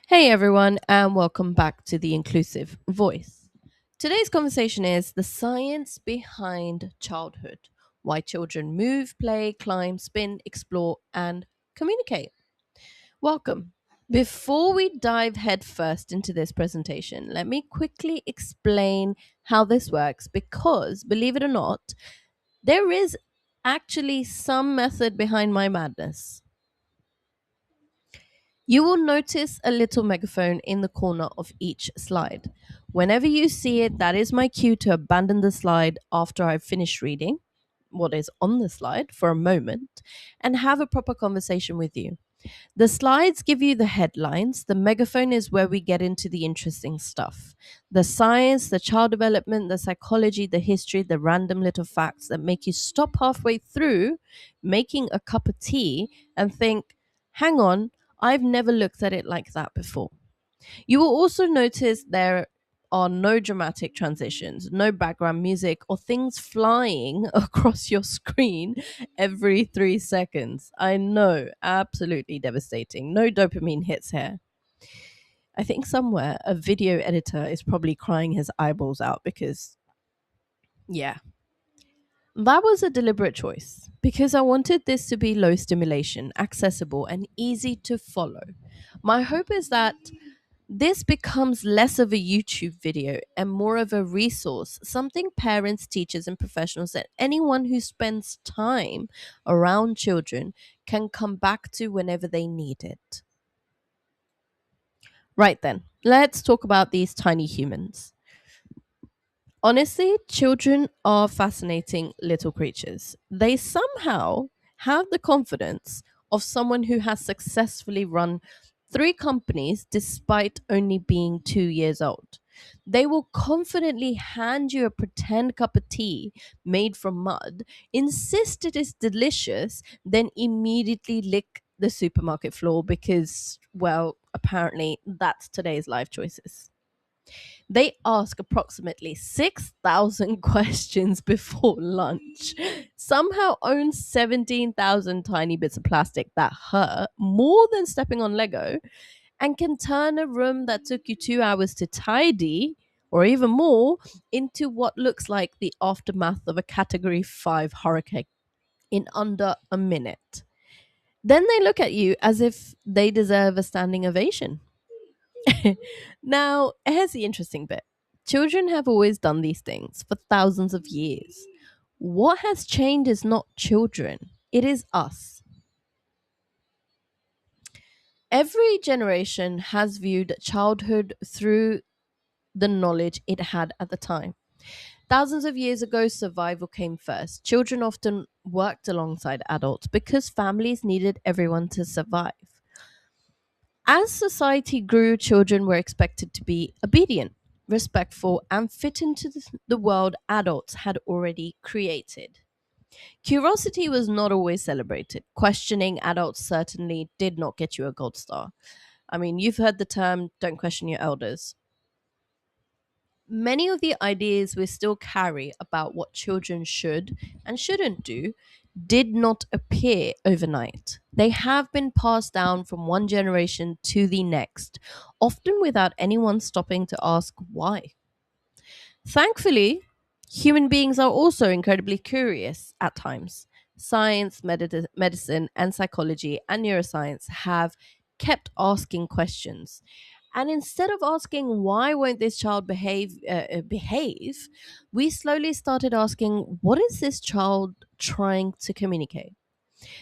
Hey everyone, and welcome back to the Inclusive Voice. Today's conversation is the science behind childhood, why children move, play, climb, spin, explore, and communicate. Welcome. Before we dive headfirst into this presentation, let me quickly explain how this works because, believe it or not, there is actually some method behind my madness. You will notice a little megaphone in the corner of each slide. Whenever you see it, that is my cue to abandon the slide after I've finished reading what is on the slide for a moment and have a proper conversation with you. The slides give you the headlines. The megaphone is where we get into the interesting stuff. The science, the child development, the psychology, the history, the random little facts that make you stop halfway through making a cup of tea and think, hang on, I've never looked at it like that before. You will also notice there are no dramatic transitions, no background music, or things flying across your screen every 3 seconds. I know, absolutely devastating. No dopamine hits here. I think somewhere a video editor is probably crying his eyeballs out because, yeah, that was a deliberate choice because I wanted this to be low stimulation, accessible, and easy to follow. My hope is that this becomes less of a YouTube video and more of a resource, something parents, teachers, and professionals and anyone who spends time around children can come back to whenever they need it. Right then, let's talk about these tiny humans. Honestly, children are fascinating little creatures. They somehow have the confidence of someone who has successfully run three companies despite only being 2 years old. They will confidently hand you a pretend cup of tea made from mud, insist it is delicious, then immediately lick the supermarket floor because, well, apparently that's today's life choices. They ask approximately 6,000 questions before lunch, somehow own 17,000 tiny bits of plastic that hurt more than stepping on Lego, and can turn a room that took you 2 hours to tidy, or even more, into what looks like the aftermath of a Category 5 hurricane in under a minute. Then they look at you as if they deserve a standing ovation. Now, here's the interesting bit. Children have always done these things for thousands of years. What has changed is not children, it is us. Every generation has viewed childhood through the knowledge it had at the time. Thousands of years ago, survival came first. Children often worked alongside adults because families needed everyone to survive. As society grew, children were expected to be obedient, respectful, and fit into the world adults had already created. Curiosity was not always celebrated. Questioning adults certainly did not get you a gold star. I mean, you've heard the term don't question your elders. Many of the ideas we still carry about what children should and shouldn't do did not appear overnight. They have been passed down from one generation to the next, often without anyone stopping to ask why. Thankfully, human beings are also incredibly curious at times. Science, medicine, and psychology and neuroscience have kept asking questions. And instead of asking why won't this child behave, we slowly started asking what is this child trying to communicate?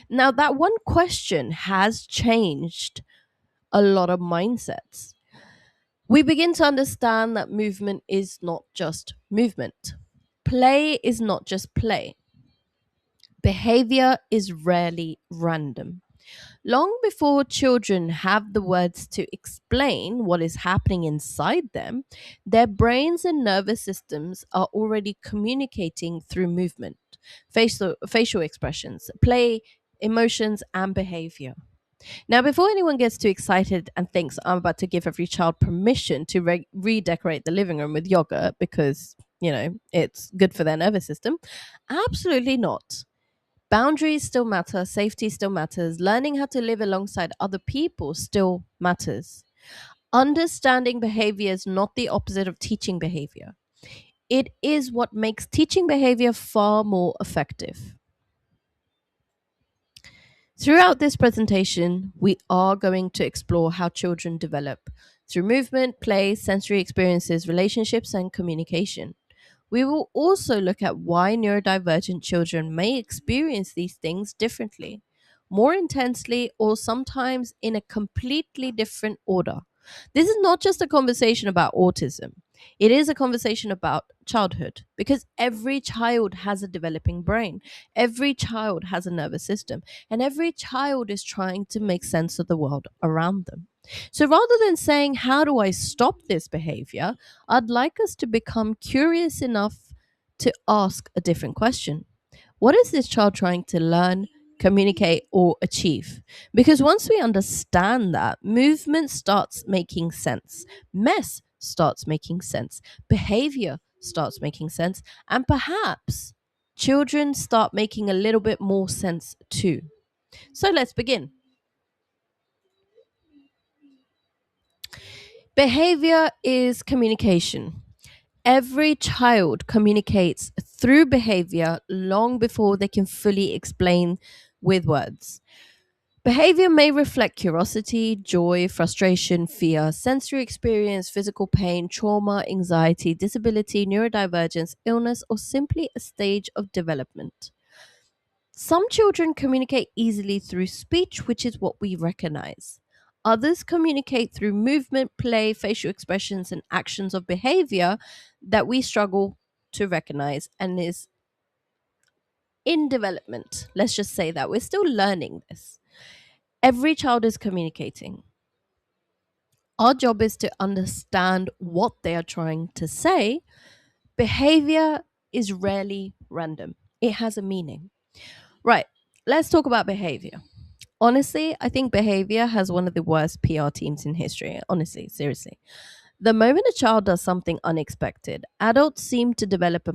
Now that one question has changed a lot of mindsets. We begin to understand that movement is not just movement. Play is not just play. Behavior is rarely random. Long before children have the words to explain what is happening inside them, their brains and nervous systems are already communicating through movement, facial expressions, play, emotions, and behavior. Now, before anyone gets too excited and thinks I'm about to give every child permission to redecorate the living room with yogurt because, it's good for their nervous system, absolutely not. Boundaries still matter, safety still matters, learning how to live alongside other people still matters. Understanding behavior is not the opposite of teaching behavior. It is what makes teaching behavior far more effective. Throughout this presentation, we are going to explore how children develop through movement, play, sensory experiences, relationships, and communication. We will also look at why neurodivergent children may experience these things differently, more intensely, or sometimes in a completely different order. This is not just a conversation about autism, it is a conversation about childhood because every child has a developing brain, every child has a nervous system, and every child is trying to make sense of the world around them. So rather than saying, how do I stop this behavior? I'd like us to become curious enough to ask a different question. What is this child trying to learn, communicate, or achieve? Because once we understand that, movement starts making sense, mess starts making sense, behavior starts making sense, and perhaps children start making a little bit more sense too. So let's begin. Behavior is communication. Every child communicates through behavior long before they can fully explain with words. Behavior may reflect curiosity, joy, frustration, fear, sensory experience, physical pain, trauma, anxiety, disability, neurodivergence, illness, or simply a stage of development. Some children communicate easily through speech, which is what we recognize. Others communicate through movement, play, facial expressions, and actions of behavior that we struggle to recognize and is in development. Let's just say that we're still learning this. Every child is communicating. Our job is to understand what they are trying to say. Behavior is rarely random, it has a meaning. Right, let's talk about behavior. Honestly, I think behavior has one of the worst PR teams in history. Honestly, seriously. The moment a child does something unexpected, adults seem to develop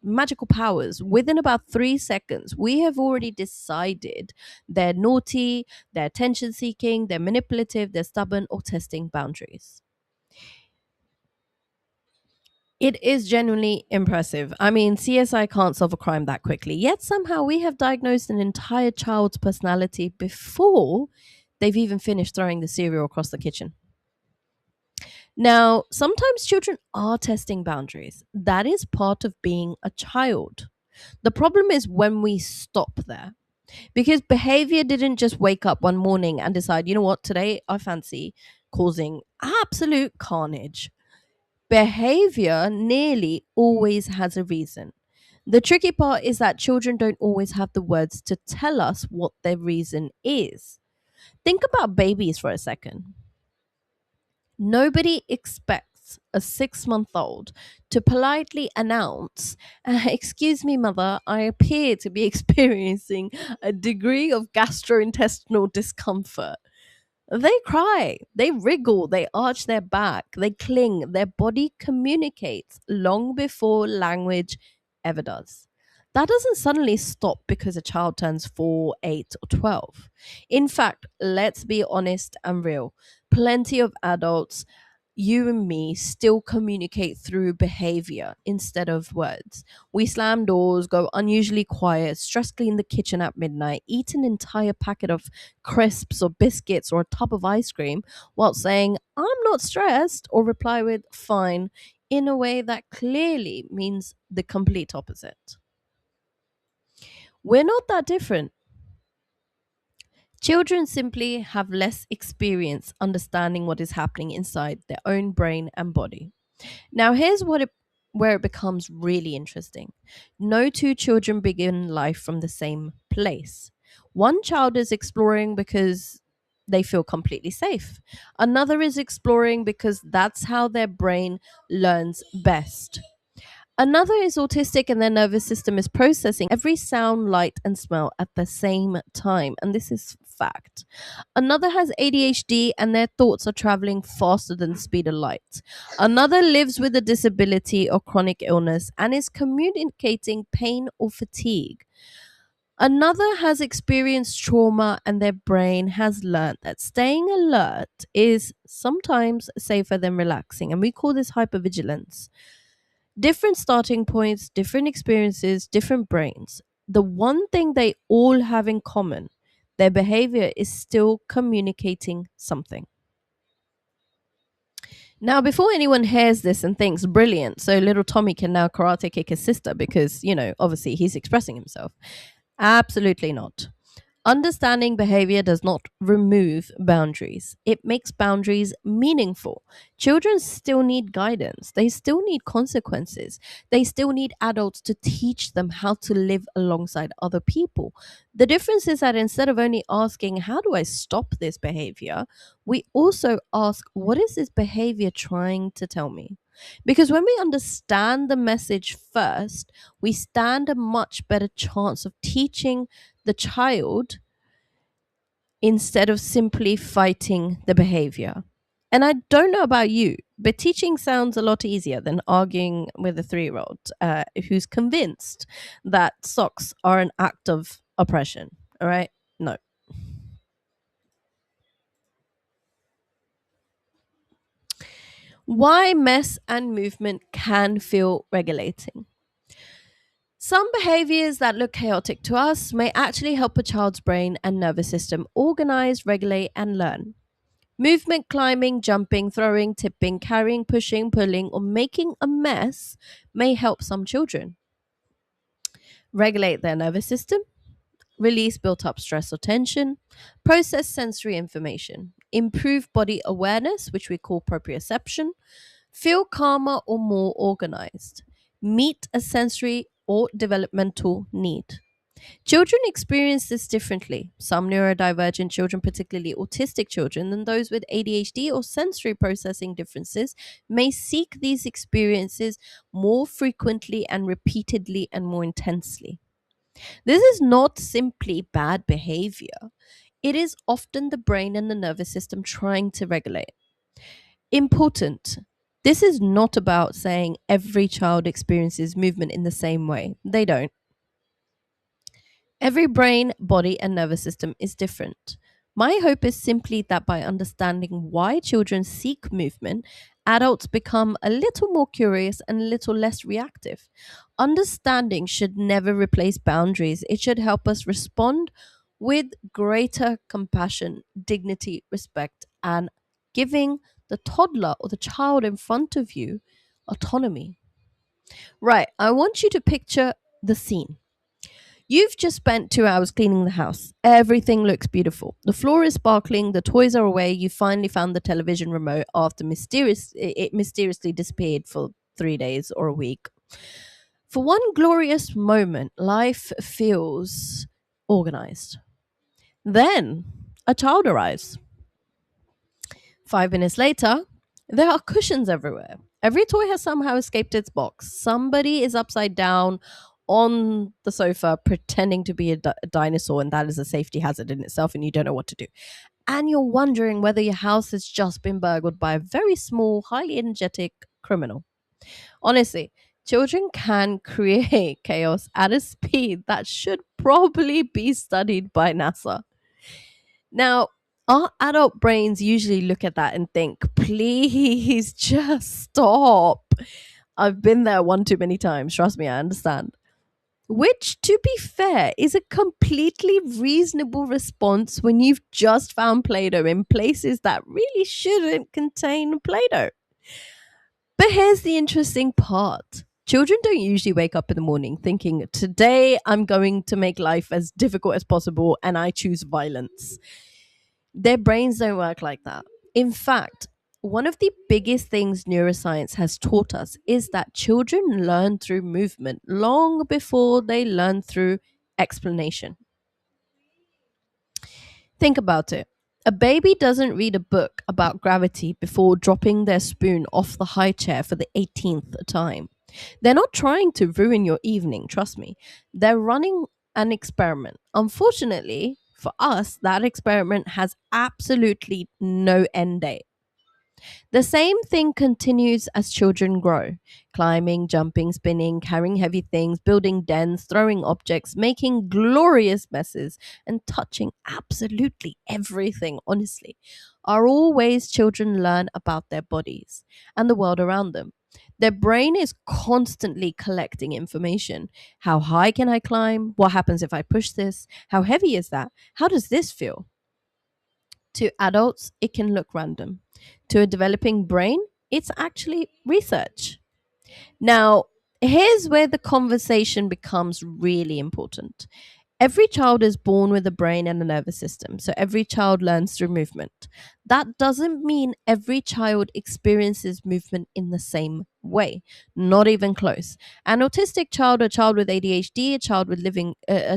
magical powers. Within about 3 seconds, we have already decided they're naughty, they're attention seeking, they're manipulative, they're stubborn, or testing boundaries. It is genuinely impressive. I mean, CSI can't solve a crime that quickly, yet somehow we have diagnosed an entire child's personality before they've even finished throwing the cereal across the kitchen. Now, sometimes children are testing boundaries. That is part of being a child. The problem is when we stop there. Because behavior didn't just wake up one morning and decide, you know what, today I fancy causing absolute carnage. Behavior nearly always has a reason. The tricky part is that children don't always have the words to tell us what their reason is. Think about babies for a second. Nobody expects a 6 month old to politely announce, excuse me, mother, I appear to be experiencing a degree of gastrointestinal discomfort. They cry, they wriggle, they arch their back, they cling, their body communicates long before language ever does. That doesn't suddenly stop because a child turns 4, 8, or 12. In fact, let's be honest and real. Plenty of adults, you and me, still communicate through behavior instead of words. We slam doors, go unusually quiet, stress clean the kitchen at midnight, eat an entire packet of crisps or biscuits or a tub of ice cream while saying, I'm not stressed, or reply with, fine, in a way that clearly means the complete opposite. We're not that different. Children simply have less experience understanding what is happening inside their own brain and body. Now, where it becomes really interesting. No two children begin life from the same place. One child is exploring because they feel completely safe. Another is exploring because that's how their brain learns best. Another is autistic and their nervous system is processing every sound, light, and smell at the same time. And this is fact. Another has ADHD and their thoughts are traveling faster than the speed of light. Another lives with a disability or chronic illness and is communicating pain or fatigue. Another has experienced trauma and their brain has learned that staying alert is sometimes safer than relaxing. And we call this hypervigilance. Different starting points, different experiences, different brains. The one thing they all have in common, their behavior is still communicating something. Now, before anyone hears this and thinks, brilliant, so little Tommy can now karate kick his sister because, obviously he's expressing himself. Absolutely not. Understanding behavior does not remove boundaries. It makes boundaries meaningful. Children still need guidance. They still need consequences. They still need adults to teach them how to live alongside other people. The difference is that instead of only asking, how do I stop this behavior? We also ask, what is this behavior trying to tell me? Because when we understand the message first, we stand a much better chance of teaching the child instead of simply fighting the behavior. And I don't know about you, but teaching sounds a lot easier than arguing with a 3-year old who's convinced that socks are an act of oppression. All right? No. Why mess and movement can feel regulating. Some behaviors that look chaotic to us may actually help a child's brain and nervous system organize, regulate, and learn. Movement, climbing, jumping, throwing, tipping, carrying, pushing, pulling, or making a mess may help some children. Regulate their nervous system, release built up stress or tension, process sensory information, improve body awareness, which we call proprioception, feel calmer or more organized, meet a sensory or developmental need. Children experience this differently. Some neurodivergent children, particularly autistic children, and those with ADHD or sensory processing differences, may seek these experiences more frequently and repeatedly and more intensely. This is not simply bad behavior, it is often the brain and the nervous system trying to regulate. Important. This is not about saying every child experiences movement in the same way. They don't. Every brain, body, and nervous system is different. My hope is simply that by understanding why children seek movement, adults become a little more curious and a little less reactive. Understanding should never replace boundaries, it should help us respond with greater compassion, dignity, respect, and giving the toddler or the child in front of you autonomy. Right, I want you to picture the scene. You've just spent 2 hours cleaning the house. Everything looks beautiful. The floor is sparkling, the toys are away, you finally found the television remote after it mysteriously disappeared for 3 days or a week. For one glorious moment, life feels organized. Then a child arrives. 5 minutes later, there are cushions everywhere. Every toy has somehow escaped its box. Somebody is upside down on the sofa pretending to be a dinosaur, and that is a safety hazard in itself, and you don't know what to do. And you're wondering whether your house has just been burgled by a very small, highly energetic criminal. Honestly, children can create chaos at a speed that should probably be studied by NASA. Now, our adult brains usually look at that and think, please just stop. I've been there one too many times. Trust me, I understand. Which, to be fair, is a completely reasonable response when you've just found Play Doh in places that really shouldn't contain Play Doh. But here's the interesting part. Children don't usually wake up in the morning thinking, today I'm going to make life as difficult as possible and I choose violence. Their brains don't work like that. In fact, one of the biggest things neuroscience has taught us is that children learn through movement long before they learn through explanation. Think about it. A baby doesn't read a book about gravity before dropping their spoon off the high chair for the 18th time. They're not trying to ruin your evening, trust me. They're running an experiment. Unfortunately, for us, that experiment has absolutely no end date. The same thing continues as children grow: climbing, jumping, spinning, carrying heavy things, building dens, throwing objects, making glorious messes, and touching absolutely everything, honestly, are all ways children learn about their bodies and the world around them. Their brain is constantly collecting information. How high can I climb? What happens if I push this? How heavy is that? How does this feel? To adults, it can look random. To a developing brain, it's actually research. Now, here's where the conversation becomes really important. Every child is born with a brain and a nervous system, so every child learns through movement. That doesn't mean every child experiences movement in the same way, not even close. An autistic child, a child with ADHD, a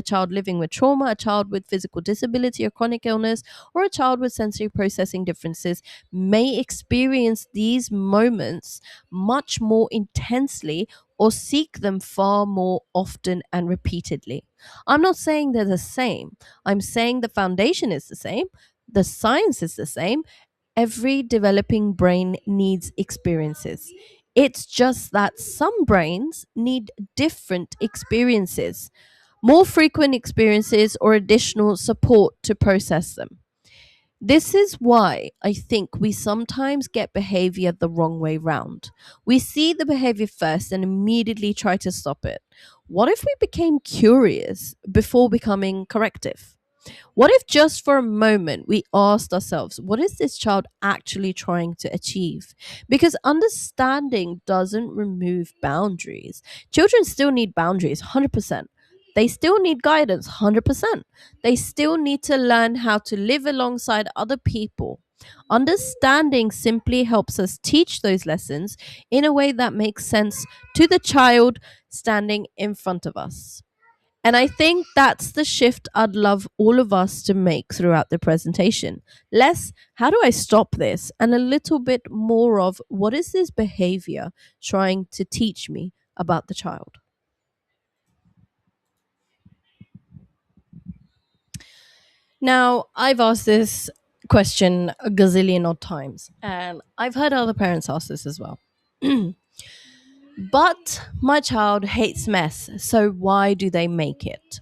child living with trauma, a child with physical disability or chronic illness, or a child with sensory processing differences may experience these moments much more intensely or seek them far more often and repeatedly. I'm not saying they're the same. I'm saying the foundation is the same. The science is the same. Every developing brain needs experiences. It's just that some brains need different experiences, more frequent experiences, or additional support to process them. This is why I think we sometimes get behavior the wrong way round. We see the behavior first and immediately try to stop it. What if we became curious before becoming corrective? What if just for a moment we asked ourselves, what is this child actually trying to achieve? Because understanding doesn't remove boundaries. Children still need boundaries, 100%. They still need guidance, 100%. They still need to learn how to live alongside other people. Understanding simply helps us teach those lessons in a way that makes sense to the child standing in front of us. And I think that's the shift I'd love all of us to make throughout the presentation. Less, how do I stop this? And a little bit more of, what is this behavior trying to teach me about the child? Now, I've asked this question a gazillion odd times, and I've heard other parents ask this as well. But my child hates mess, so why do they make it?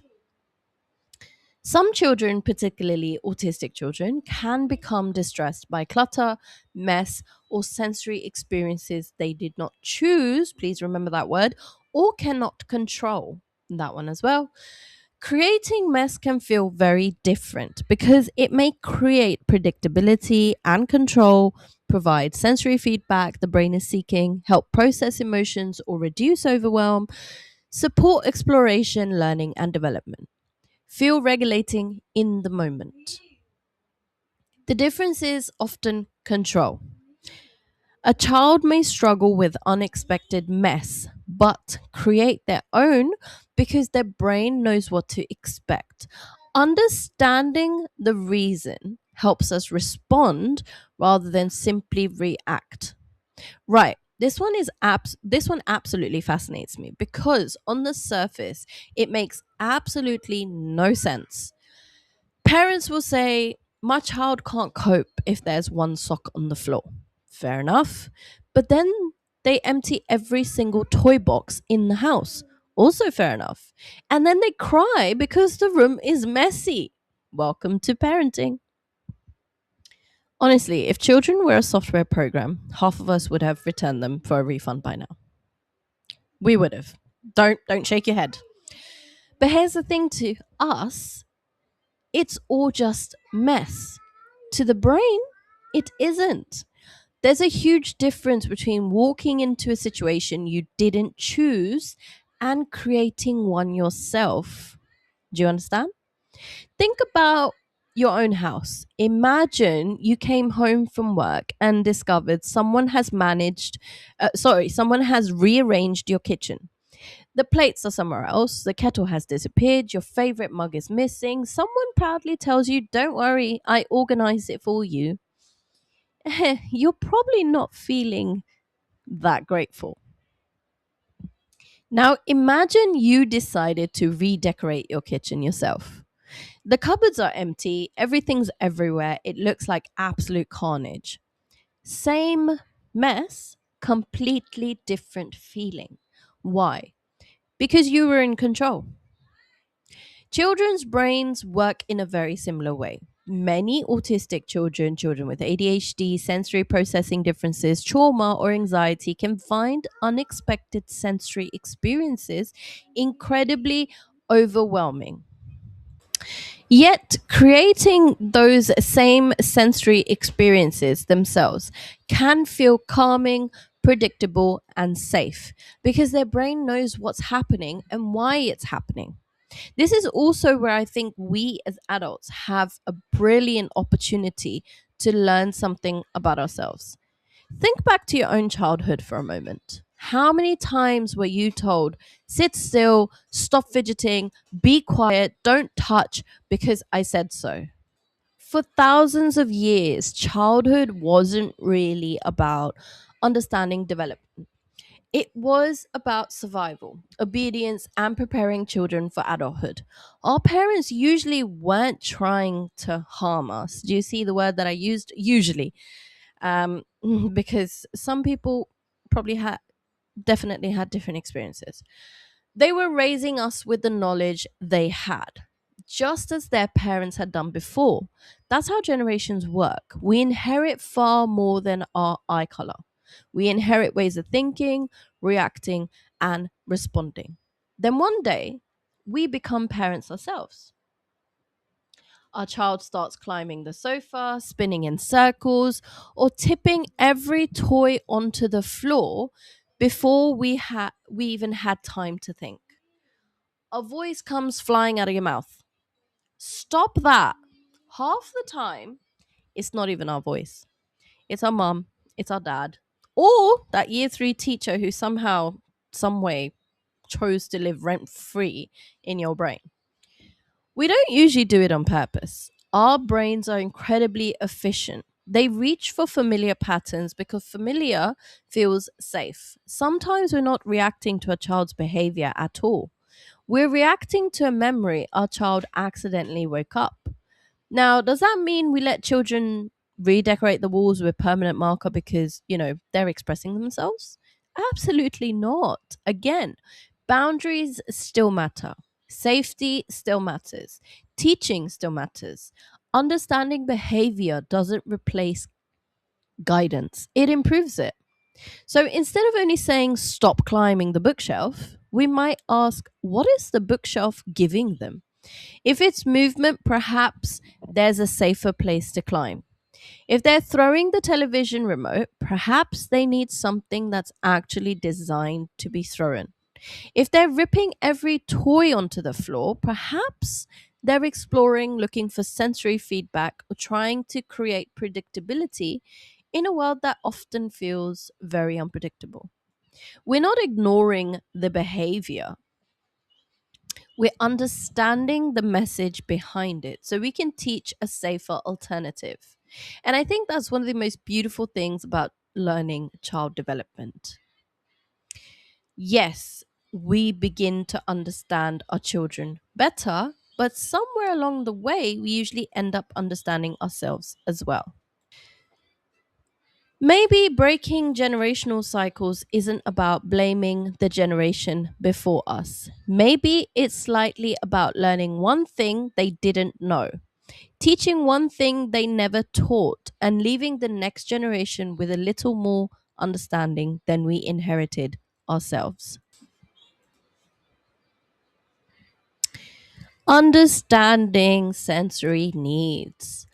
Some children, particularly autistic children, can become distressed by clutter, mess, or sensory experiences they did not choose. Please remember that word, or cannot control. That one as well. Creating mess can feel very different because it may create predictability and control, provide sensory feedback the brain is seeking, help process emotions or reduce overwhelm, support exploration, learning, and development. Feel regulating in the moment. The difference is often control. A child may struggle with unexpected mess, but create their own because their brain knows what to expect. Understanding the reason helps us respond rather than simply react. Right. This one absolutely fascinates me because on the surface it makes absolutely no sense. Parents will say, my child can't cope if there's one sock on the floor. Fair enough. But then they empty every single toy box in the house. Also fair enough. And then they cry because the room is messy. Welcome to parenting. Honestly, if children were a software program, half of us would have returned them for a refund by now. We would have. Don't shake your head. But here's the thing, to us, it's all just mess. To the brain, it isn't. There's a huge difference between walking into a situation you didn't choose and creating one yourself. Do you understand? Think about your own house. Imagine you came home from work and discovered someone has rearranged your kitchen. The plates are somewhere else, the kettle has disappeared, your favorite mug is missing. Someone proudly tells you, don't worry, I organized it for you. You're probably not feeling that grateful. Now, imagine you decided to redecorate your kitchen yourself. The cupboards are empty, everything's everywhere, it looks like absolute carnage. Same mess, completely different feeling. Why? Because you were in control. Children's brains work in a very similar way. Many autistic children, children with ADHD, sensory processing differences, trauma, or anxiety can find unexpected sensory experiences incredibly overwhelming. Yet, creating those same sensory experiences themselves can feel calming, predictable, and safe because their brain knows what's happening and why it's happening. This is also where I think we as adults have a brilliant opportunity to learn something about ourselves. Think back to your own childhood for a moment. How many times were you told, sit still, stop fidgeting, be quiet, don't touch because I said so? For thousands of years, childhood wasn't really about understanding development. It was about survival, obedience, and preparing children for adulthood. Our parents usually weren't trying to harm us. Do you see the word that I used? Usually. Um, because some people probably had definitely had different experiences. They were raising us with the knowledge they had, just as their parents had done before. That's how generations work. We inherit far more than our eye color. We inherit ways of thinking, reacting, and responding. Then one day, we become parents ourselves. Our child starts climbing the sofa, spinning in circles, or tipping every toy onto the floor before we even had time to think. A voice comes flying out of your mouth. Stop that. Half the time, it's not even our voice. It's our mum, it's our dad, or that year 3 teacher who somehow, some way, chose to live rent free in your brain. We don't usually do it on purpose. Our brains are incredibly efficient. They reach for familiar patterns because familiar feels safe. Sometimes we're not reacting to a child's behavior at all. We're reacting to a memory our child accidentally woke up. Now, does that mean we let children redecorate the walls with permanent marker because, they're expressing themselves? Absolutely not. Again, boundaries still matter. Safety still matters. Teaching still matters. Understanding behavior doesn't replace guidance, it improves it. So instead of only saying stop climbing the bookshelf, we might ask, what is the bookshelf giving them? If it's movement, perhaps there's a safer place to climb. If they're throwing the television remote, perhaps they need something that's actually designed to be thrown. If they're ripping every toy onto the floor, perhaps they're exploring, looking for sensory feedback, or trying to create predictability in a world that often feels very unpredictable. We're not ignoring the behavior, we're understanding the message behind it so we can teach a safer alternative. And I think that's one of the most beautiful things about learning child development. Yes, we begin to understand our children better, but somewhere along the way, we usually end up understanding ourselves as well. Maybe breaking generational cycles isn't about blaming the generation before us. Maybe it's slightly about learning one thing they didn't know, teaching one thing they never taught, and leaving the next generation with a little more understanding than we inherited ourselves. Understanding sensory needs.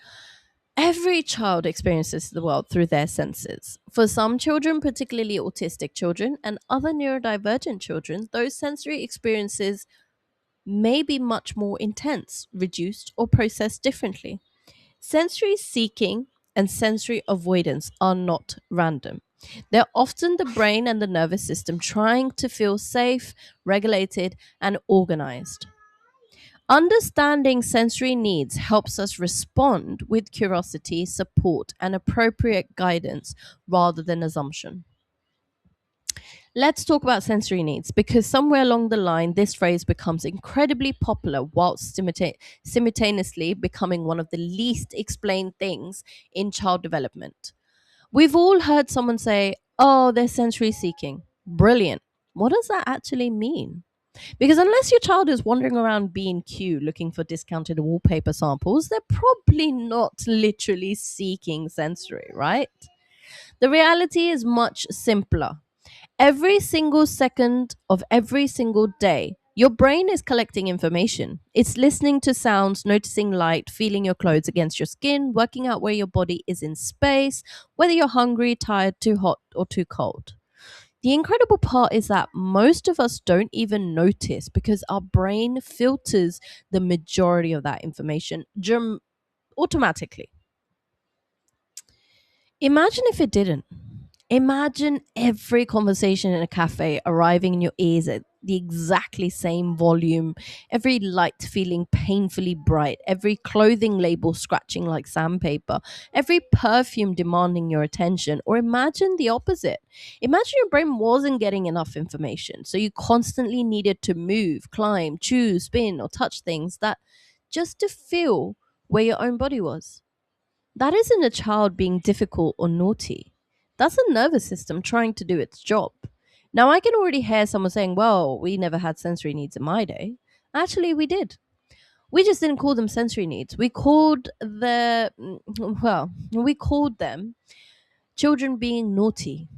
Every child experiences the world through their senses. For some children, particularly autistic children and other neurodivergent children, those sensory experiences may be much more intense, reduced, or processed differently. Sensory seeking and sensory avoidance are not random. They're often the brain and the nervous system trying to feel safe, regulated, and organized. Understanding sensory needs helps us respond with curiosity, support, and appropriate guidance rather than assumption. Let's talk about sensory needs because somewhere along the line, this phrase becomes incredibly popular whilst simultaneously becoming one of the least explained things in child development. We've all heard someone say, oh, they're sensory seeking. Brilliant. What does that actually mean? Because unless your child is wandering around B&Q looking for discounted wallpaper samples, they're probably not literally seeking sensory, right? The reality is much simpler. Every single second of every single day, your brain is collecting information. It's listening to sounds, noticing light, feeling your clothes against your skin, working out where your body is in space, whether you're hungry, tired, too hot, or too cold. The incredible part is that most of us don't even notice because our brain filters the majority of that information automatically. Imagine if it didn't. Imagine every conversation in a cafe arriving in your ears at the exactly same volume, every light feeling painfully bright, every clothing label scratching like sandpaper, every perfume demanding your attention. Or imagine the opposite. Imagine your brain wasn't getting enough information, so you constantly needed to move, climb, choose, spin, or touch things that just to feel where your own body was. That isn't a child being difficult or naughty. That's a nervous system trying to do its job. Now, I can already hear someone saying, well, we never had sensory needs in my day. Actually, we did. We just didn't call them sensory needs. We called them children being naughty,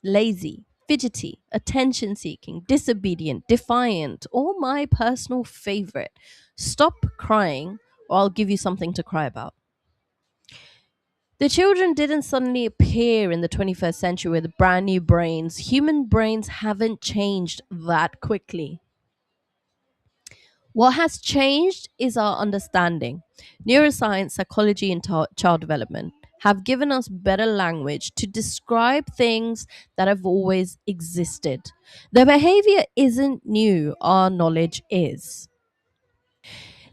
lazy, fidgety, attention seeking, disobedient, defiant, or my personal favorite, stop crying or I'll give you something to cry about. The children didn't suddenly appear in the 21st century with brand new brains. Human brains haven't changed that quickly. What has changed is our understanding. Neuroscience, psychology, and child development have given us better language to describe things that have always existed. The behavior isn't new, our knowledge is.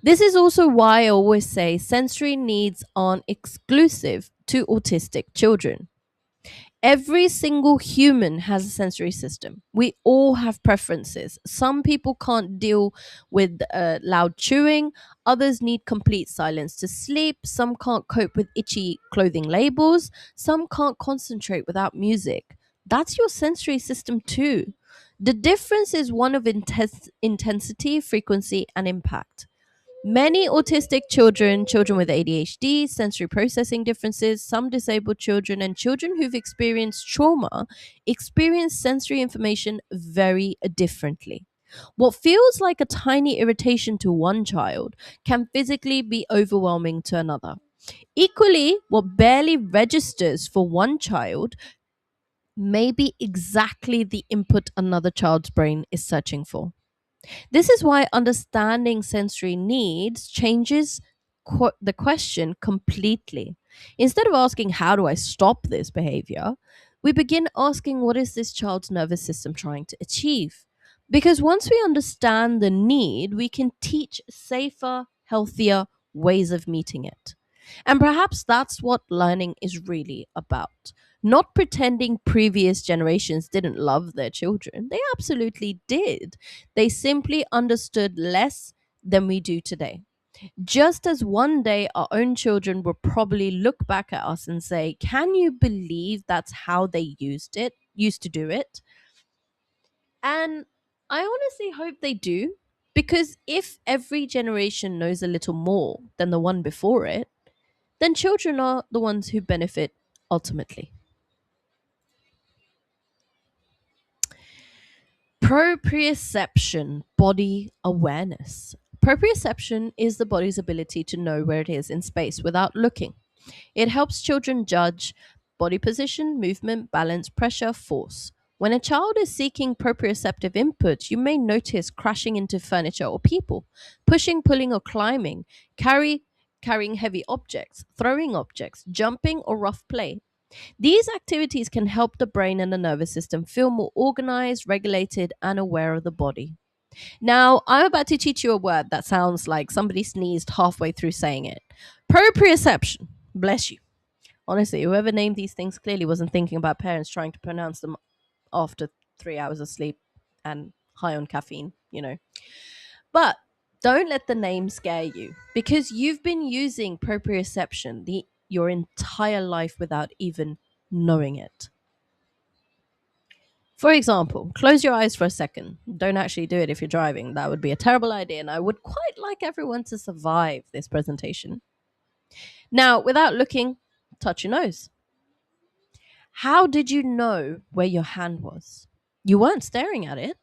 This is also why I always say sensory needs aren't exclusive to autistic children. Every single human has a sensory system. We all have preferences. Some people can't deal with loud chewing, others need complete silence to sleep, some can't cope with itchy clothing labels, some can't concentrate without music. That's your sensory system too. The difference is one of intensity, frequency, and impact. Many autistic children, children with ADHD, sensory processing differences, some disabled children, and children who've experienced trauma experience sensory information very differently. What feels like a tiny irritation to one child can physically be overwhelming to another. Equally, what barely registers for one child may be exactly the input another child's brain is searching for. This is why understanding sensory needs changes the question completely. Instead of asking, how do I stop this behavior? We begin asking, what is this child's nervous system trying to achieve? Because once we understand the need, we can teach safer, healthier ways of meeting it. And perhaps that's what learning is really about. Not pretending previous generations didn't love their children. They absolutely did. They simply understood less than we do today. Just as one day our own children will probably look back at us and say, can you believe that's how they used to do it? And I honestly hope they do, because if every generation knows a little more than the one before it, then children are the ones who benefit ultimately. Proprioception, body awareness. Proprioception is the body's ability to know where it is in space without looking. It helps children judge body position, movement, balance, pressure, force. When a child is seeking proprioceptive input, you may notice crashing into furniture or people, pushing, pulling, or climbing, carrying heavy objects, throwing objects, jumping, or rough play. These activities can help the brain and the nervous system feel more organized, regulated, and aware of the body. Now, I'm about to teach you a word that sounds like somebody sneezed halfway through saying it. Proprioception. Bless you. Honestly, whoever named these things clearly wasn't thinking about parents trying to pronounce them after 3 hours of sleep and high on caffeine. But don't let the name scare you, because you've been using proprioception your entire life without even knowing it. For example, close your eyes for a second. Don't actually do it if you're driving. That would be a terrible idea, and I would quite like everyone to survive this presentation. Now, without looking, touch your nose. How did you know where your hand was? You weren't staring at it.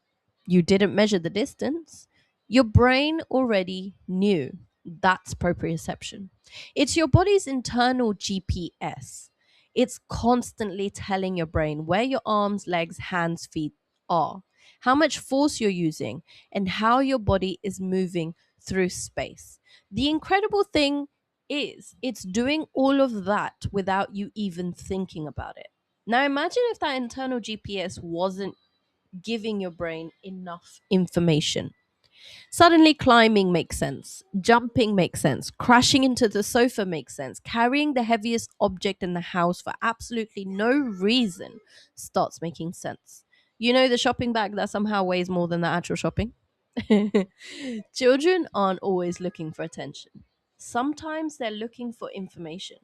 You didn't measure the distance. Your brain already knew. That's proprioception. It's your body's internal GPS. It's constantly telling your brain where your arms, legs, hands, feet are, how much force you're using, and how your body is moving through space. The incredible thing is, it's doing all of that without you even thinking about it. Now, imagine if that internal GPS wasn't giving your brain enough information. Suddenly, climbing makes sense, jumping makes sense, crashing into the sofa makes sense, carrying the heaviest object in the house for absolutely no reason starts making sense. You know, the shopping bag that somehow weighs more than the actual shopping? Children aren't always looking for attention. Sometimes they're looking for information.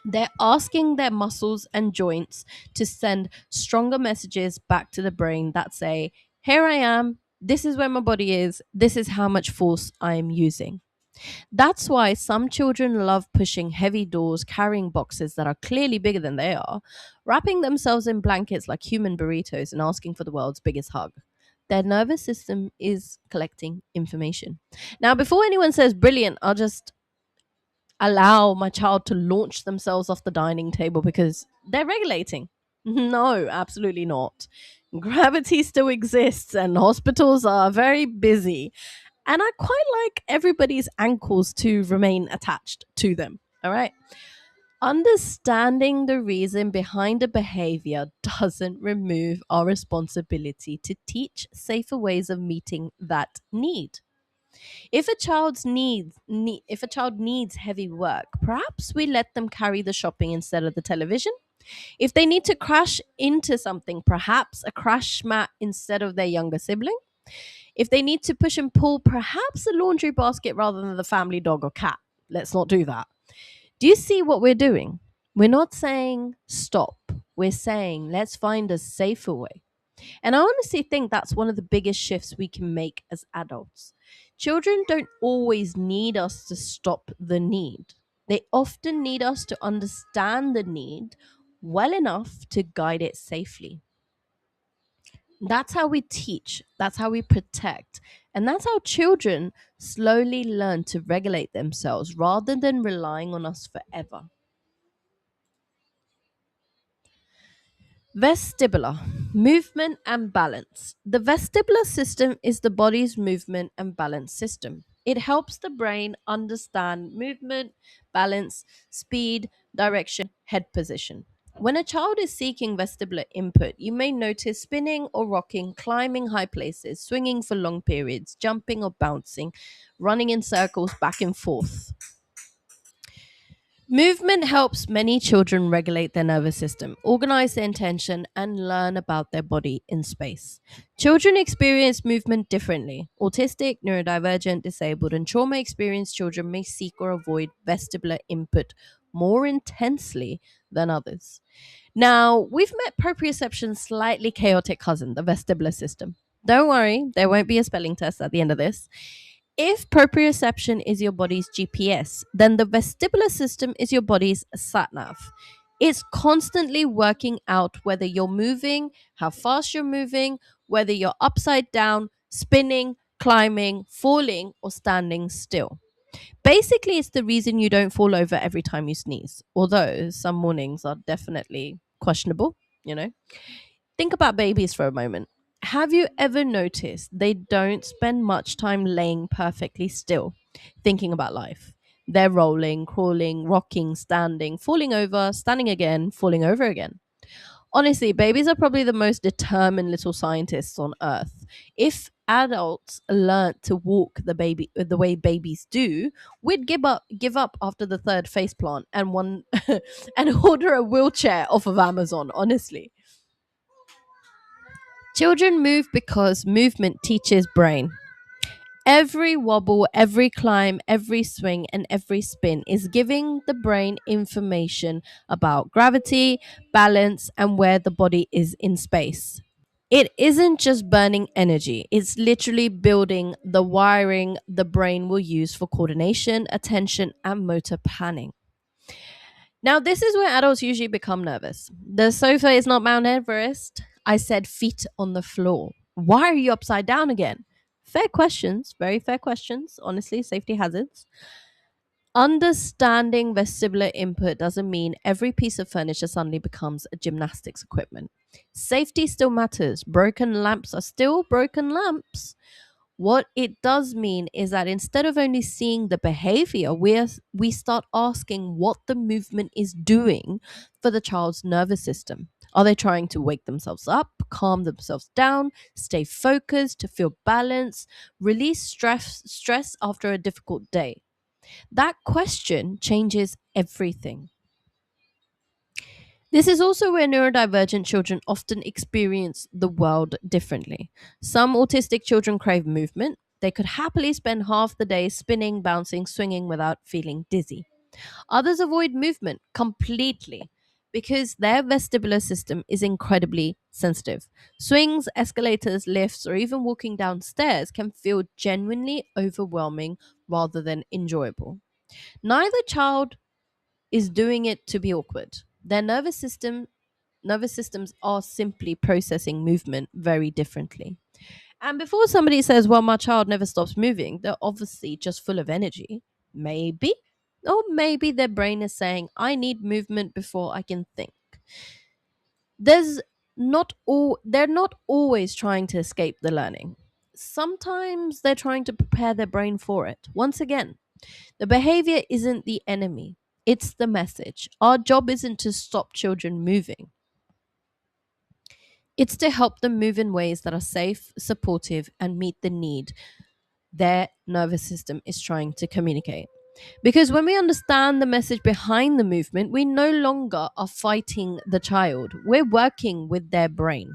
They're asking their muscles and joints to send stronger messages back to the brain that say, here I am, this is where my body is, this is how much force I am using. That's why some children love pushing heavy doors, carrying boxes that are clearly bigger than they are, wrapping themselves in blankets like human burritos, and asking for the world's biggest hug. Their nervous system is collecting information. Now, before anyone says, brilliant, I'll just allow my child to launch themselves off the dining table because they're regulating. No, absolutely not. Gravity still exists and hospitals are very busy. And I quite like everybody's ankles to remain attached to them. All right. Understanding the reason behind a behavior doesn't remove our responsibility to teach safer ways of meeting that need. If a child needs heavy work, perhaps we let them carry the shopping instead of the television. If they need to crash into something, perhaps a crash mat instead of their younger sibling. If they need to push and pull, perhaps a laundry basket rather than the family dog or cat. Let's not do that. Do you see what we're doing? We're not saying stop. We're saying let's find a safer way. And I honestly think that's one of the biggest shifts we can make as adults. Children don't always need us to stop the need, they often need us to understand the need well enough to guide it safely. That's how we teach, that's how we protect, and that's how children slowly learn to regulate themselves rather than relying on us forever. Vestibular, movement and balance. The vestibular system is the body's movement and balance system. It helps the brain understand movement, balance, speed, direction, head position. When a child is seeking vestibular input, you may notice spinning or rocking, climbing high places, swinging for long periods, jumping or bouncing, running in circles back and forth. Movement helps many children regulate their nervous system, organize their intention, and learn about their body in space. Children experience movement differently. Autistic, neurodivergent, disabled, and trauma experienced children may seek or avoid vestibular input more intensely than others. Now, we've met proprioception's slightly chaotic cousin, the vestibular system. Don't worry, there won't be a spelling test at the end of this. If proprioception is your body's GPS, then the vestibular system is your body's sat nav. It's constantly working out whether you're moving, how fast you're moving, whether you're upside down, spinning, climbing, falling, or standing still. Basically, it's the reason you don't fall over every time you sneeze, although some mornings are definitely questionable, you know. Think about babies for a moment. Have you ever noticed they don't spend much time laying perfectly still, thinking about life? They're rolling, crawling, rocking, standing, falling over, standing again, falling over again. Honestly, babies are probably the most determined little scientists on earth. If adults learnt to walk the way babies do, we'd give up after the third faceplant and one and order a wheelchair off of Amazon, honestly. Children move because movement teaches brain. Every wobble, every climb, every swing, and every spin is giving the brain information about gravity, balance, and where the body is in space. It isn't just burning energy, it's literally building the wiring the brain will use for coordination, attention, and motor planning. Now, this is where adults usually become nervous. The sofa is not Mount Everest. I said feet on the floor. Why are you upside down again? Fair questions, very fair questions. Honestly, safety hazards. Understanding vestibular input doesn't mean every piece of furniture suddenly becomes a gymnastics equipment. Safety still matters. Broken lamps are still broken lamps. What it does mean is that instead of only seeing the behavior, we start asking what the movement is doing for the child's nervous system. Are they trying to wake themselves up, calm themselves down, stay focused, to feel balance, release stress after a difficult day? That question changes everything. This is also where neurodivergent children often experience the world differently. Some autistic children crave movement. They could happily spend half the day spinning, bouncing, swinging without feeling dizzy. Others avoid movement completely because their vestibular system is incredibly sensitive. Swings, escalators, lifts, or even walking downstairs can feel genuinely overwhelming rather than enjoyable. Neither child is doing it to be awkward. Their nervous systems are simply processing movement very differently. And before somebody says, well, my child never stops moving, they're obviously just full of energy. Maybe. Or maybe their brain is saying, I need movement before I can think. There's they're not always trying to escape the learning. Sometimes they're trying to prepare their brain for it. Once again, the behavior isn't the enemy, it's the message. Our job isn't to stop children moving, it's to help them move in ways that are safe, supportive, and meet the need their nervous system is trying to communicate. Because when we understand the message behind the movement, we no longer are fighting the child, we're working with their brain.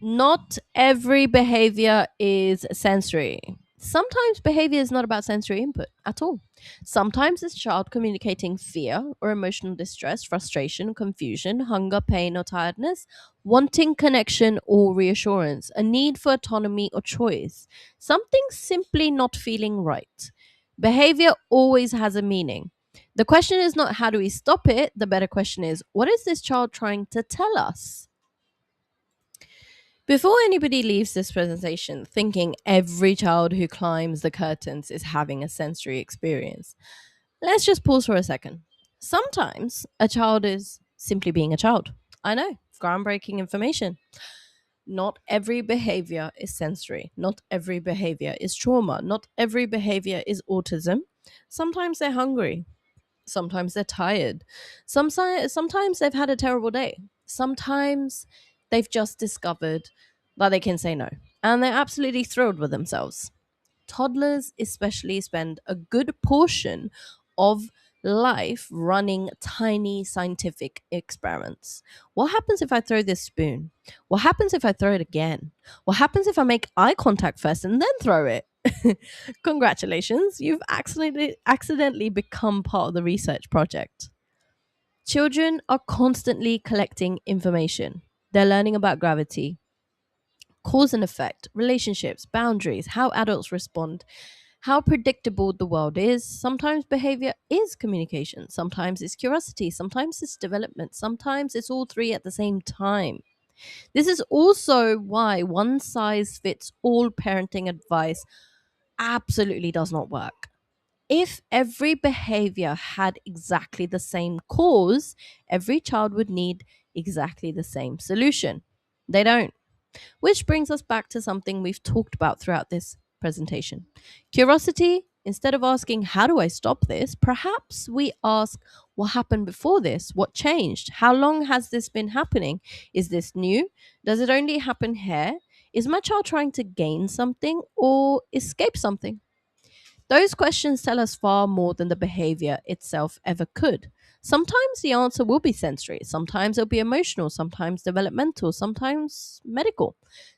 Not every behavior is sensory. Sometimes behavior is not about sensory input at all. Sometimes it's child communicating fear or emotional distress, frustration, confusion, hunger, pain, or tiredness, wanting connection or reassurance, a need for autonomy or choice, something simply not feeling right. Behavior always has a meaning. The question is not how do we stop it, the better question is what is this child trying to tell us? Before anybody leaves this presentation thinking every child who climbs the curtains is having a sensory experience, let's just pause for a second. Sometimes a child is simply being a child. I know, groundbreaking information. Not every behavior is sensory. Not every behavior is trauma. Not every behavior is autism. Sometimes they're hungry. Sometimes they're tired. Sometimes they've had a terrible day. Sometimes they've just discovered that they can say no. And they're absolutely thrilled with themselves. Toddlers, especially, spend a good portion of life running tiny scientific experiments. What happens if I throw this spoon? What happens if I throw it again? What happens if I make eye contact first and then throw it? Congratulations, you've accidentally become part of the research project. Children are constantly collecting information. They're learning about gravity, cause and effect, relationships, boundaries, how adults respond, how predictable the world is. Sometimes behavior is communication, sometimes it's curiosity, sometimes it's development, sometimes it's all three at the same time. This is also why one size fits all parenting advice absolutely does not work. If every behavior had exactly the same cause, every child would need exactly the same solution. They don't. Which brings us back to something we've talked about throughout this presentation. Curiosity, instead of asking, how do I stop this? Perhaps we ask, what happened before this? What changed? How long has this been happening? Is this new? Does it only happen here? Is my child trying to gain something or escape something? Those questions tell us far more than the behavior itself ever could. Sometimes the answer will be sensory, sometimes it'll be emotional, sometimes developmental, sometimes medical.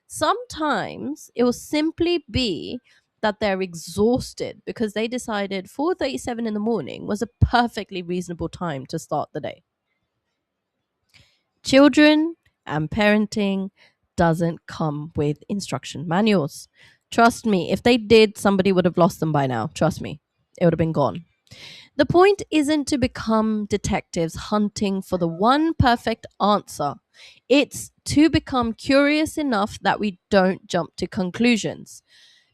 Sometimes it will simply be that they're exhausted because they decided 4:37 in the morning was a perfectly reasonable time to start the day. Children and parenting doesn't come with instruction manuals. Trust me, if they did, somebody would have lost them by now. Trust me, it would have been gone. The point isn't to become detectives hunting for the one perfect answer. It's to become curious enough that we don't jump to conclusions.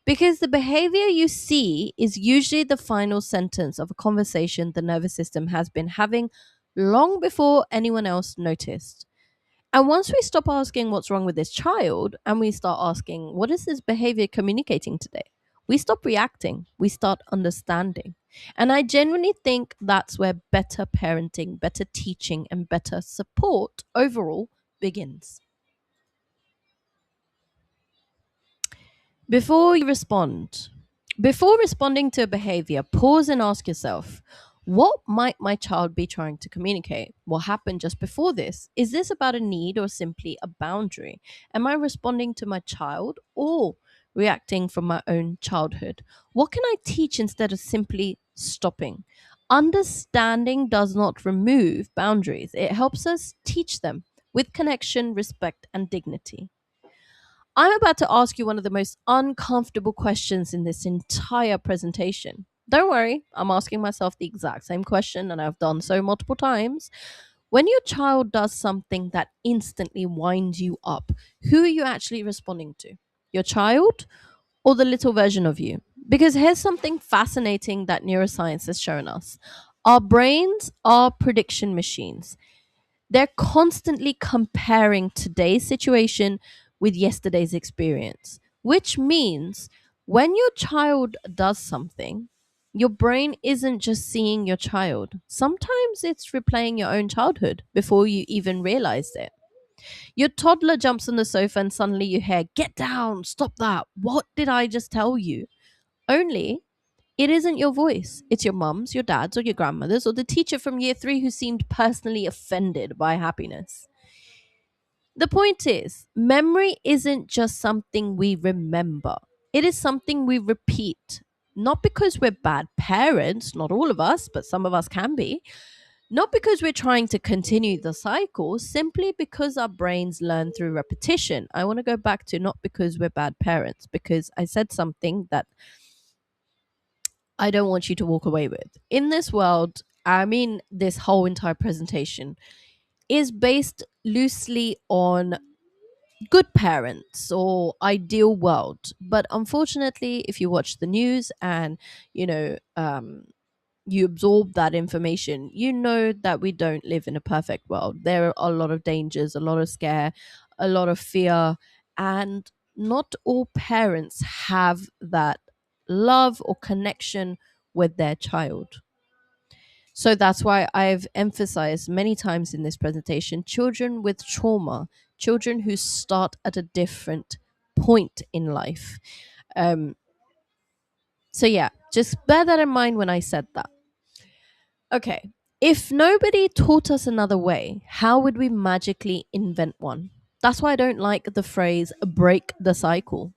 Because the behavior you see is usually the final sentence of a conversation the nervous system has been having long before anyone else noticed. And once we stop asking what's wrong with this child and we start asking, what is this behavior communicating today? We stop reacting, we start understanding. And I genuinely think that's where better parenting, better teaching, and better support overall begins. Before you respond, before responding to a behavior, pause and ask yourself, what might my child be trying to communicate? What happened just before this? Is this about a need or simply a boundary? Am I responding to my child or reacting from my own childhood? What can I teach instead of simply stopping? Understanding does not remove boundaries, it helps us teach them with connection, respect, and dignity. I'm about to ask you one of the most uncomfortable questions in this entire presentation. Don't worry, I'm asking myself the exact same question, and I've done so multiple times. When your child does something that instantly winds you up, who are you actually responding to? Your child or the little version of you? Because here's something fascinating that neuroscience has shown us: our brains are prediction machines. They're constantly comparing today's situation with yesterday's experience, which means when your child does something, your brain isn't just seeing your child. Sometimes it's replaying your own childhood before you even realized it. Your toddler jumps on the sofa and suddenly you hear, "Get down, stop that. What did I just tell you?" Only it isn't your voice. It's your mum's, your dad's, or your grandmother's, or the teacher from year three who seemed personally offended by happiness. The point is, memory isn't just something we remember, it is something we repeat. Not because we're bad parents, not all of us, but some of us can be. Not because we're trying to continue the cycle, simply because our brains learn through repetition. I want to go back to not because we're bad parents, because I said something that I don't want you to walk away with. In this world, I mean, this whole entire presentation is based loosely on good parents or ideal world. But unfortunately, if you watch the news and, you know, you absorb that information, you know that we don't live in a perfect world. There are a lot of dangers, a lot of scare, a lot of fear, and not all parents have that love or connection with their child. So that's why I've emphasized many times in this presentation children with trauma, children who start at a different point in life. Um, so, yeah, just bear that in mind when I said that. Okay, if nobody taught us another way, how would we magically invent one? That's why I don't like the phrase break the cycle,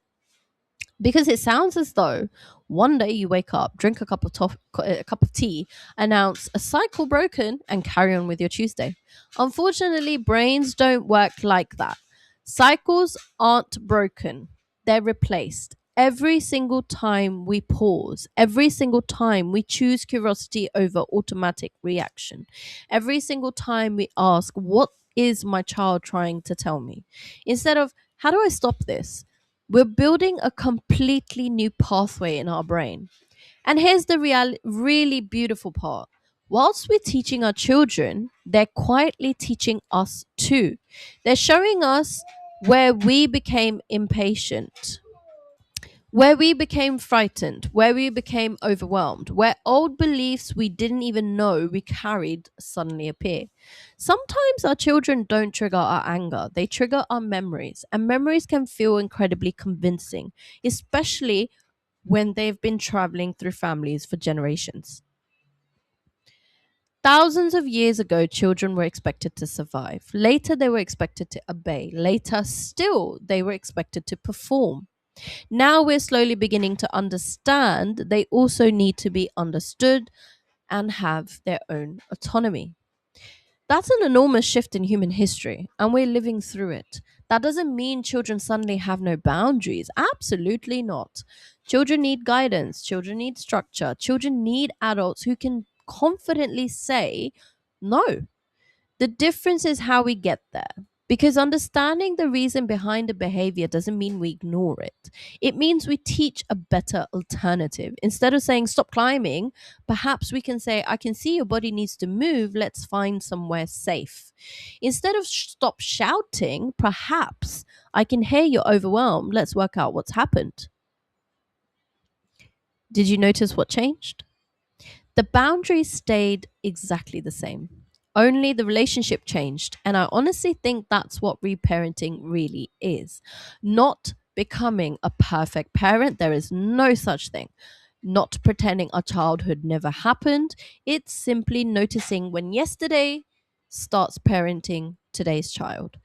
because it sounds as though one day you wake up, drink a cup of tea, announce a cycle broken, and carry on with your Tuesday. Unfortunately, brains don't work like that. Cycles aren't broken, they're replaced. Every single time we pause, every single time we choose curiosity over automatic reaction, every single time we ask, what is my child trying to tell me? Instead of, how do I stop this? We're building a completely new pathway in our brain. And here's the really beautiful part. Whilst we're teaching our children, they're quietly teaching us too. They're showing us where we became impatient, where we became frightened, where we became overwhelmed, where old beliefs we didn't even know we carried suddenly appear. Sometimes our children don't trigger our anger, they trigger our memories, and memories can feel incredibly convincing, especially when they've been traveling through families for generations. Thousands of years ago, children were expected to survive. Later, they were expected to obey. Later, still, they were expected to perform. Now we're slowly beginning to understand they also need to be understood and have their own autonomy. That's an enormous shift in human history, and we're living through it. That doesn't mean children suddenly have no boundaries. Absolutely not. Children need guidance, children need structure, children need adults who can confidently say no. The difference is how we get there. Because understanding the reason behind a behavior doesn't mean we ignore it. It means we teach a better alternative. Instead of saying, stop climbing, perhaps we can say, I can see your body needs to move. Let's find somewhere safe. Instead of stop shouting, perhaps I can hear you're overwhelmed. Let's work out what's happened. Did you notice what changed? The boundaries stayed exactly the same. Only the relationship changed. And I honestly think that's what reparenting really is. Not becoming a perfect parent. There is no such thing. Not pretending our childhood never happened. It's simply noticing when yesterday starts parenting today's child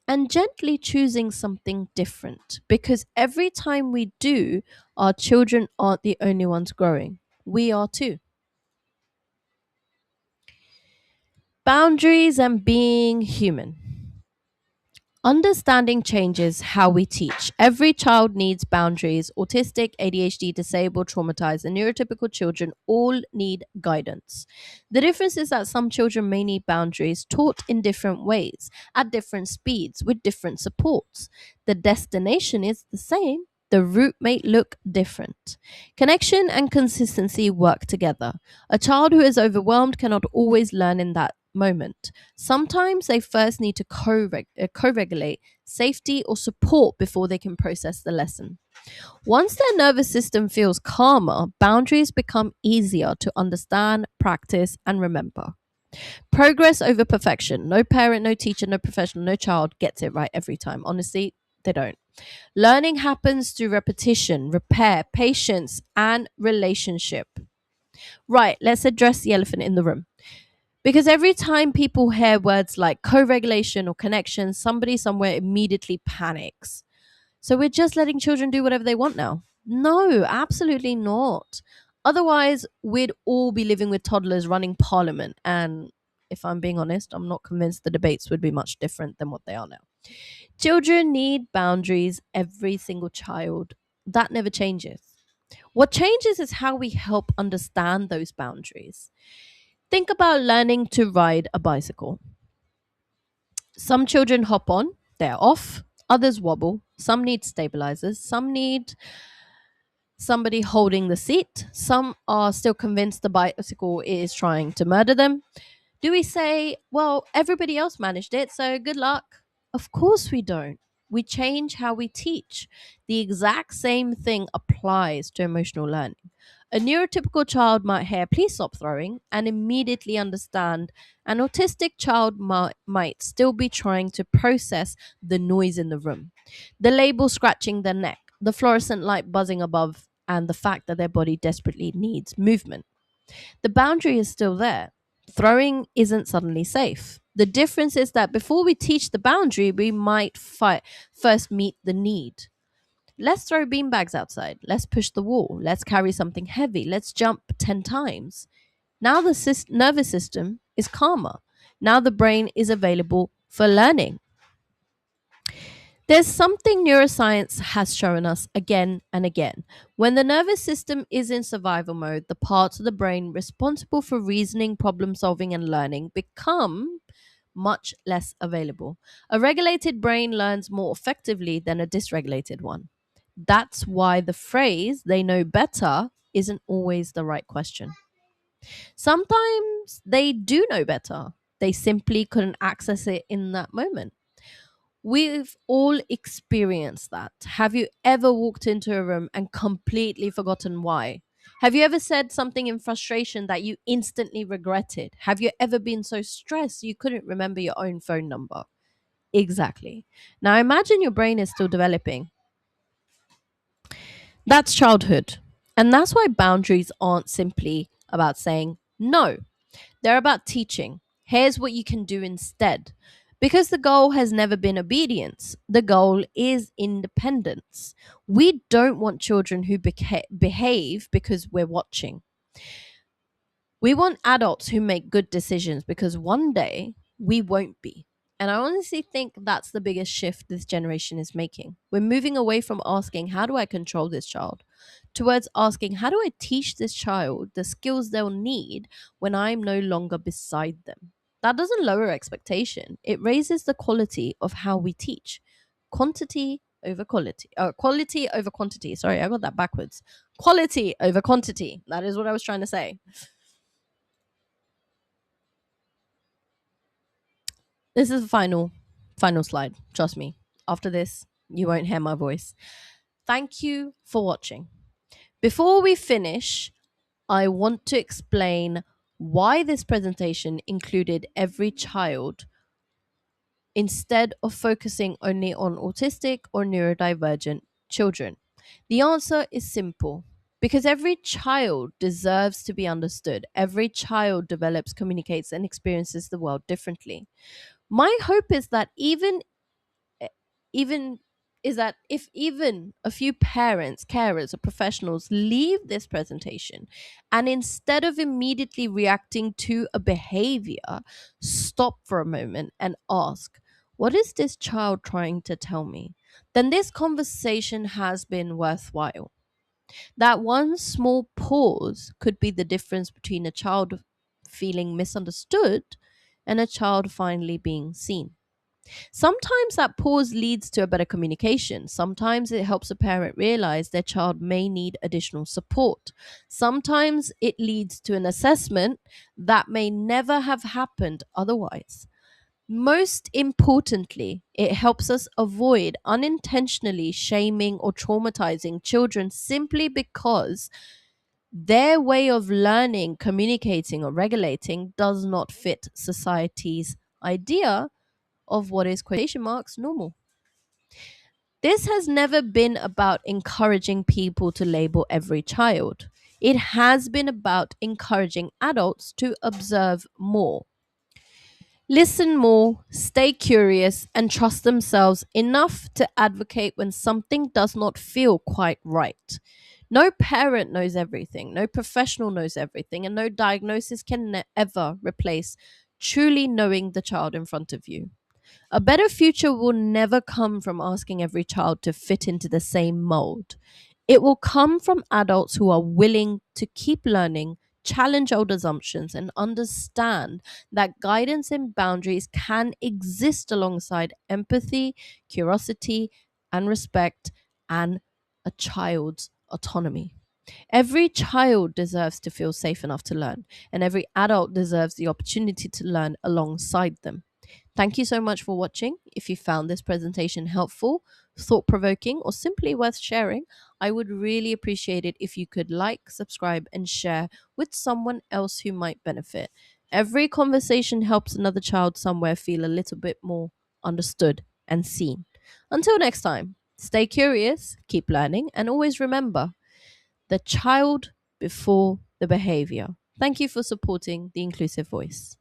and gently choosing something different. Because every time we do, our children aren't the only ones growing. We are too. Boundaries and being human. Understanding changes how we teach. Every child needs boundaries. Autistic, ADHD, disabled, traumatized, and neurotypical children all need guidance. The difference is that some children may need boundaries taught in different ways, at different speeds, with different supports. The destination is the same. The route may look different. Connection and consistency work together. A child who is overwhelmed cannot always learn in that moment. Sometimes they first need to co regulate safety or support before they can process the lesson. Once their nervous system feels calmer, boundaries become easier to understand, practice, and remember. Progress over perfection. No parent, no teacher, no professional, no child gets it right every time. Honestly, they don't. Learning happens through repetition, repair, patience, and relationship. Right, let's address the elephant in the room. Because every time people hear words like co regulation or connection, somebody somewhere immediately panics. So we're just letting children do whatever they want now. No, absolutely not. Otherwise, we'd all be living with toddlers running parliament. And if I'm being honest, I'm not convinced the debates would be much different than what they are now. Children need boundaries, every single child. That never changes. What changes is how we help understand those boundaries. Think about learning to ride a bicycle. Some children hop on, they're off, others wobble, some need stabilizers, some need somebody holding the seat, some are still convinced the bicycle is trying to murder them. Do we say, well, everybody else managed it, so good luck? Of course we don't. We change how we teach. The exact same thing applies to emotional learning. A neurotypical child might hear, please stop throwing, and immediately understand. An autistic child might still be trying to process the noise in the room, the label scratching their neck, the fluorescent light buzzing above, and the fact that their body desperately needs movement. The boundary is still there. Throwing isn't suddenly safe. The difference is that before we teach the boundary, we might first meet the need. Let's throw beanbags outside. Let's push the wall. Let's carry something heavy. Let's jump 10 times. Now the nervous system is calmer. Now the brain is available for learning. There's something neuroscience has shown us again and again. When the nervous system is in survival mode, the parts of the brain responsible for reasoning, problem solving, and learning become much less available. A regulated brain learns more effectively than a dysregulated one. That's why the phrase, they know better, isn't always the right question. Sometimes they do know better, they simply couldn't access it in that moment. We've all experienced that. Have you ever walked into a room and completely forgotten why? Have you ever said something in frustration that you instantly regretted? Have you ever been so stressed you couldn't remember your own phone number? Exactly. Now imagine your brain is still developing. That's childhood. And that's why boundaries aren't simply about saying no, they're about teaching. Here's what you can do instead. Because the goal has never been obedience, the goal is independence. We don't want children who behave because we're watching. We want adults who make good decisions because one day we won't be. And I honestly think that's the biggest shift this generation is making. We're moving away from asking, how do I control this child? Towards asking, how do I teach this child the skills they'll need when I'm no longer beside them? That doesn't lower expectation, it raises the quality of how we teach. Quantity over quality. Quality over quantity. Sorry, I got that backwards. Quality over quantity. That is what I was trying to say. This is the final slide. Trust me. After this, you won't hear my voice. Thank you for watching. Before we finish, I want to explain why this presentation included every child instead of focusing only on autistic or neurodivergent children. The answer is simple. Because every child deserves to be understood. Every child develops, communicates, and experiences the world differently. My hope is that e- even if even a few parents, carers, or professionals leave this presentation and instead of immediately reacting to a behavior, stop for a moment and ask, what is this child trying to tell me? Then this conversation has been worthwhile. That one small pause could be the difference between a child feeling misunderstood and a child finally being seen. Sometimes that pause leads to a better communication. Sometimes it helps a parent realize their child may need additional support. Sometimes it leads to an assessment that may never have happened otherwise. Most importantly, it helps us avoid unintentionally shaming or traumatizing children simply because their way of learning, communicating, or regulating does not fit society's idea of what is quotation marks normal. This has never been about encouraging people to label every child. It has been about encouraging adults to observe more, listen more, stay curious, and trust themselves enough to advocate when something does not feel quite right. No parent knows everything, no professional knows everything, and no diagnosis can ever replace truly knowing the child in front of you. A better future will never come from asking every child to fit into the same mold. It will come from adults who are willing to keep learning, challenge old assumptions, and understand that guidance and boundaries can exist alongside empathy, curiosity, and respect, and a child's autonomy. Every child deserves to feel safe enough to learn, and every adult deserves the opportunity to learn alongside them. Thank you so much for watching. If you found this presentation helpful, thought provoking, or simply worth sharing, I would really appreciate it if you could like, subscribe, and share with someone else who might benefit. Every conversation helps another child somewhere feel a little bit more understood and seen. Until next time, stay curious, keep learning, and always remember the child before the behavior. Thank you for supporting the inclusive voice.